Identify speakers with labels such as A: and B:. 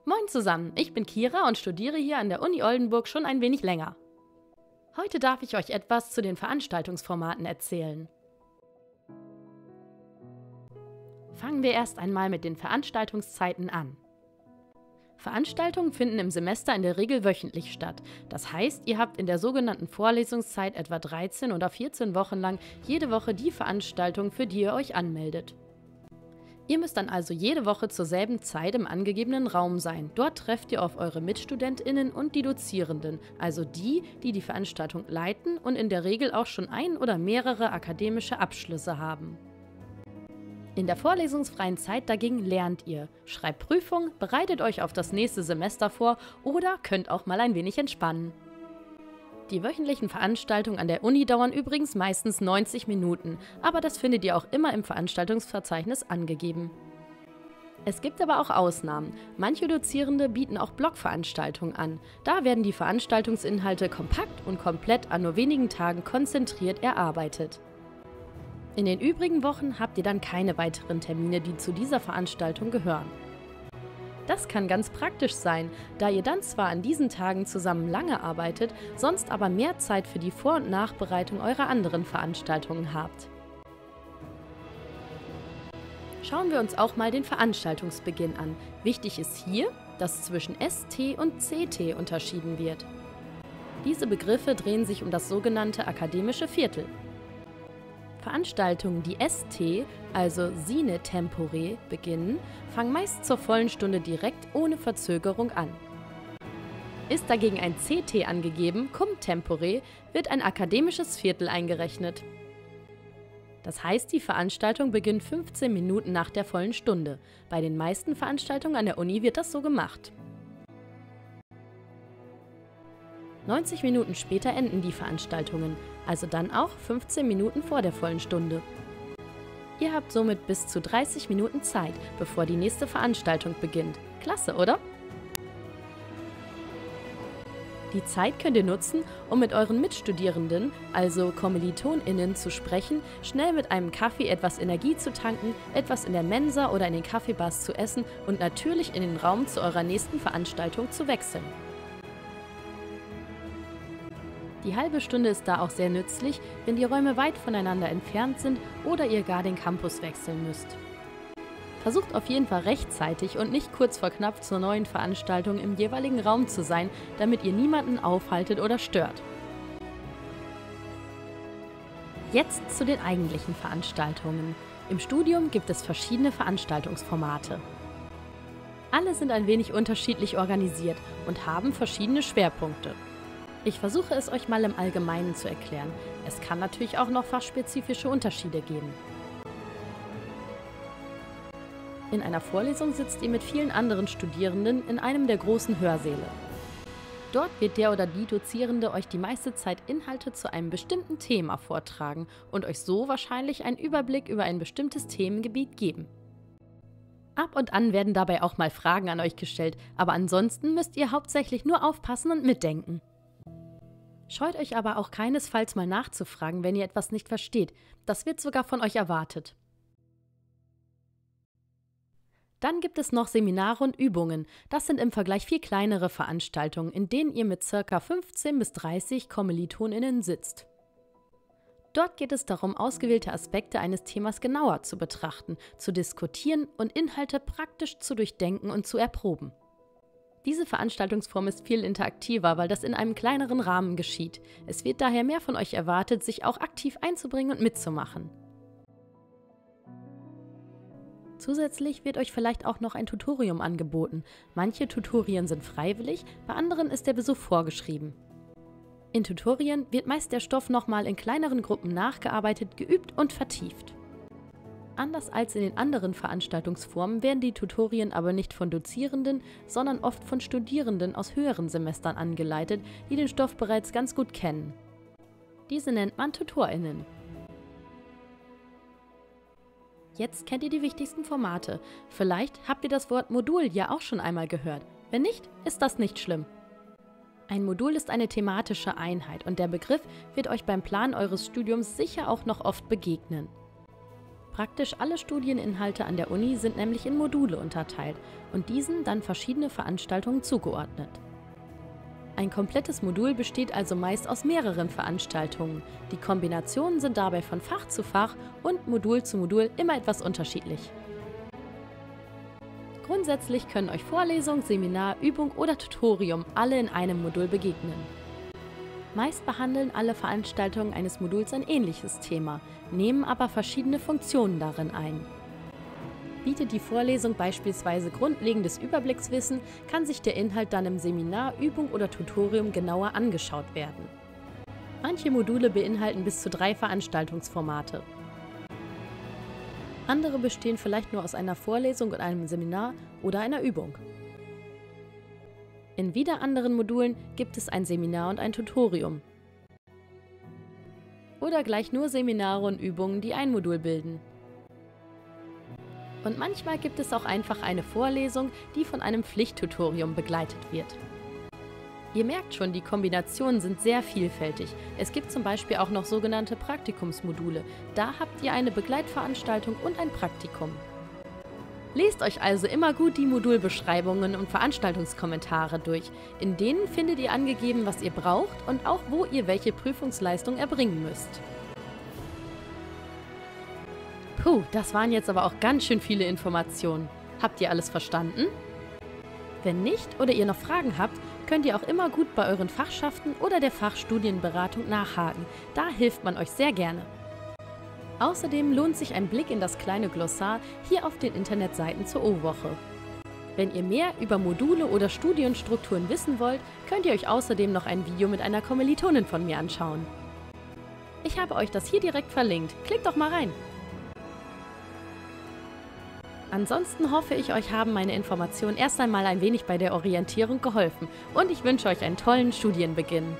A: Moin zusammen, ich bin Kira und studiere hier an der Uni Oldenburg schon ein wenig länger. Heute darf ich euch etwas zu den Veranstaltungsformaten erzählen. Fangen wir erst einmal mit den Veranstaltungszeiten an. Veranstaltungen finden im Semester in der Regel wöchentlich statt. Das heißt, ihr habt in der sogenannten Vorlesungszeit etwa 13 oder 14 Wochen lang jede Woche die Veranstaltung, für die ihr euch anmeldet. Ihr müsst dann also jede Woche zur selben Zeit im angegebenen Raum sein. Dort trefft ihr auf eure MitstudentInnen und die Dozierenden, also die, die die Veranstaltung leiten und in der Regel auch schon ein oder mehrere akademische Abschlüsse haben. In der vorlesungsfreien Zeit dagegen lernt ihr, schreibt Prüfungen, bereitet euch auf das nächste Semester vor oder könnt auch mal ein wenig entspannen. Die wöchentlichen Veranstaltungen an der Uni dauern übrigens meistens 90 Minuten, aber das findet ihr auch immer im Veranstaltungsverzeichnis angegeben. Es gibt aber auch Ausnahmen. Manche Dozierende bieten auch Blockveranstaltungen an. Da werden die Veranstaltungsinhalte kompakt und komplett an nur wenigen Tagen konzentriert erarbeitet. In den übrigen Wochen habt ihr dann keine weiteren Termine, die zu dieser Veranstaltung gehören. Das kann ganz praktisch sein, da ihr dann zwar an diesen Tagen zusammen lange arbeitet, sonst aber mehr Zeit für die Vor- und Nachbereitung eurer anderen Veranstaltungen habt. Schauen wir uns auch mal den Veranstaltungsbeginn an. Wichtig ist hier, dass zwischen ST und CT unterschieden wird. Diese Begriffe drehen sich um das sogenannte akademische Viertel. Veranstaltungen, die ST, also Sine Tempore, beginnen, fangen meist zur vollen Stunde direkt ohne Verzögerung an. Ist dagegen ein CT angegeben, cum tempore, wird ein akademisches Viertel eingerechnet. Das heißt, die Veranstaltung beginnt 15 Minuten nach der vollen Stunde. Bei den meisten Veranstaltungen an der Uni wird das so gemacht. 90 Minuten später enden die Veranstaltungen, also dann auch 15 Minuten vor der vollen Stunde. Ihr habt somit bis zu 30 Minuten Zeit, bevor die nächste Veranstaltung beginnt. Klasse, oder? Die Zeit könnt ihr nutzen, um mit euren Mitstudierenden, also KommilitonInnen, zu sprechen, schnell mit einem Kaffee etwas Energie zu tanken, etwas in der Mensa oder in den Kaffeebars zu essen und natürlich in den Raum zu eurer nächsten Veranstaltung zu wechseln. Die halbe Stunde ist da auch sehr nützlich, wenn die Räume weit voneinander entfernt sind oder ihr gar den Campus wechseln müsst. Versucht auf jeden Fall rechtzeitig und nicht kurz vor knapp zur neuen Veranstaltung im jeweiligen Raum zu sein, damit ihr niemanden aufhaltet oder stört. Jetzt zu den eigentlichen Veranstaltungen. Im Studium gibt es verschiedene Veranstaltungsformate. Alle sind ein wenig unterschiedlich organisiert und haben verschiedene Schwerpunkte. Ich versuche es euch mal im Allgemeinen zu erklären. Es kann natürlich auch noch fachspezifische Unterschiede geben. In einer Vorlesung sitzt ihr mit vielen anderen Studierenden in einem der großen Hörsäle. Dort wird der oder die Dozierende euch die meiste Zeit Inhalte zu einem bestimmten Thema vortragen und euch so wahrscheinlich einen Überblick über ein bestimmtes Themengebiet geben. Ab und an werden dabei auch mal Fragen an euch gestellt, aber ansonsten müsst ihr hauptsächlich nur aufpassen und mitdenken. Scheut euch aber auch keinesfalls mal nachzufragen, wenn ihr etwas nicht versteht. Das wird sogar von euch erwartet. Dann gibt es noch Seminare und Übungen. Das sind im Vergleich viel kleinere Veranstaltungen, in denen ihr mit ca. 15 bis 30 KommilitonInnen sitzt. Dort geht es darum, ausgewählte Aspekte eines Themas genauer zu betrachten, zu diskutieren und Inhalte praktisch zu durchdenken und zu erproben. Diese Veranstaltungsform ist viel interaktiver, weil das in einem kleineren Rahmen geschieht. Es wird daher mehr von euch erwartet, sich auch aktiv einzubringen und mitzumachen. Zusätzlich wird euch vielleicht auch noch ein Tutorium angeboten. Manche Tutorien sind freiwillig, bei anderen ist der Besuch vorgeschrieben. In Tutorien wird meist der Stoff nochmal in kleineren Gruppen nachgearbeitet, geübt und vertieft. Anders als in den anderen Veranstaltungsformen werden die Tutorien aber nicht von Dozierenden, sondern oft von Studierenden aus höheren Semestern angeleitet, die den Stoff bereits ganz gut kennen. Diese nennt man TutorInnen. Jetzt kennt ihr die wichtigsten Formate. Vielleicht habt ihr das Wort Modul ja auch schon einmal gehört. Wenn nicht, ist das nicht schlimm. Ein Modul ist eine thematische Einheit und der Begriff wird euch beim Planen eures Studiums sicher auch noch oft begegnen. Praktisch alle Studieninhalte an der Uni sind nämlich in Module unterteilt und diesen dann verschiedene Veranstaltungen zugeordnet. Ein komplettes Modul besteht also meist aus mehreren Veranstaltungen. Die Kombinationen sind dabei von Fach zu Fach und Modul zu Modul immer etwas unterschiedlich. Grundsätzlich können euch Vorlesung, Seminar, Übung oder Tutorium alle in einem Modul begegnen. Meist behandeln alle Veranstaltungen eines Moduls ein ähnliches Thema, nehmen aber verschiedene Funktionen darin ein. Bietet die Vorlesung beispielsweise grundlegendes Überblickswissen, kann sich der Inhalt dann im Seminar, Übung oder Tutorium genauer angeschaut werden. Manche Module beinhalten bis zu 3 Veranstaltungsformate. Andere bestehen vielleicht nur aus einer Vorlesung und einem Seminar oder einer Übung. In wieder anderen Modulen gibt es ein Seminar und ein Tutorium. Oder gleich nur Seminare und Übungen, die ein Modul bilden. Und manchmal gibt es auch einfach eine Vorlesung, die von einem Pflichttutorium begleitet wird. Ihr merkt schon, die Kombinationen sind sehr vielfältig. Es gibt zum Beispiel auch noch sogenannte Praktikumsmodule. Da habt ihr eine Begleitveranstaltung und ein Praktikum. Lest euch also immer gut die Modulbeschreibungen und Veranstaltungskommentare durch. In denen findet ihr angegeben, was ihr braucht und auch, wo ihr welche Prüfungsleistung erbringen müsst. Puh, das waren jetzt aber auch ganz schön viele Informationen. Habt ihr alles verstanden? Wenn nicht oder ihr noch Fragen habt, könnt ihr auch immer gut bei euren Fachschaften oder der Fachstudienberatung nachhaken. Da hilft man euch sehr gerne. Außerdem lohnt sich ein Blick in das kleine Glossar hier auf den Internetseiten zur O-Woche. Wenn ihr mehr über Module oder Studienstrukturen wissen wollt, könnt ihr euch außerdem noch ein Video mit einer Kommilitonin von mir anschauen. Ich habe euch das hier direkt verlinkt. Klickt doch mal rein! Ansonsten hoffe ich, euch haben meine Informationen erst einmal ein wenig bei der Orientierung geholfen und ich wünsche euch einen tollen Studienbeginn.